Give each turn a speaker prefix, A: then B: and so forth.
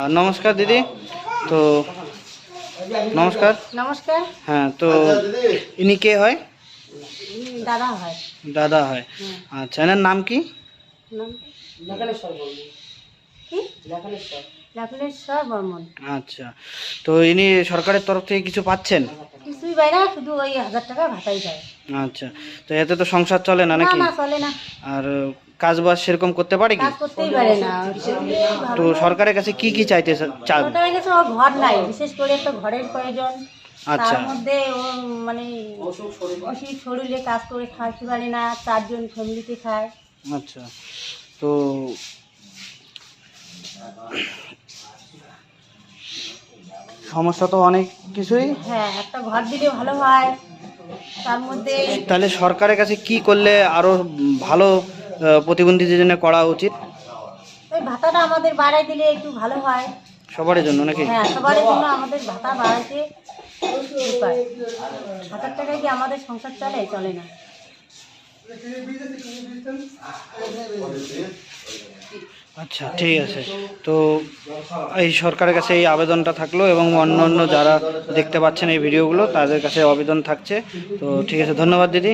A: নমস্কার দিদি। তো নমস্কার।
B: নমস্কার।
A: হ্যাঁ, তো ইনি কে হয়?
B: দাদা হয়।
A: দাদা হয়। আচ্ছা, এনার নাম কি?
B: নাম কি? লাকুলেশ্বর বর্মন।
A: আচ্ছা, তো ইনি সরকারের তরফ থেকে কিছু পাচ্ছেন?
B: কিছুই পাই না, শুধু ওই 1000 টাকা ভাতাই যায়।
A: আচ্ছা, তো এতে তো সংসার চলে না
B: না
A: নাকি?
B: না, চলে না।
A: আর কাজবাজ সেরকম করতে পারে কি?
B: কাজ করতেই পারে না।
A: তো সরকারের কাছে কি কি চাইতে চান?
B: সরকারের কাছে ওর ঘর নাই, বিশেষ করে একটা ঘরের প্রয়োজন।
A: আচ্ছা।
B: তার মধ্যে ও মানে অসুখ শরীরে কাজ করে খাইতে পারে না, 4 জন ফ্যামিলিতে খায়।
A: আচ্ছা, তো সমস্যা তো অনেক কিছুই।
B: হ্যাঁ, একটা ঘর দিলে ভালো হয়। তার মধ্যে
A: তাহলে সরকারের কাছে কি করলে আরো ভালো প্রতিবন্ধীদের জন্য করা উচিত?
B: ওই ভাতাটা আমাদের বাড়াই দিলে একটু ভালো হয়।
A: সবার জন্য নাকি?
B: হ্যাঁ, সবার জন্য আমাদের ভাতা বাড়াইতে উপায়। 1000 টাকায় কি আমাদের সংসার চলে? চলে না।
A: আচ্ছা, ঠিক আছে। তো এই সরকারের কাছে এই আবেদনটা থাকলো এবং অন্য অন্য যারা দেখতে পাচ্ছেন এই ভিডিওগুলো তাদের কাছে আবেদন থাকছে। তো ঠিক আছে, ধন্যবাদ দিদি।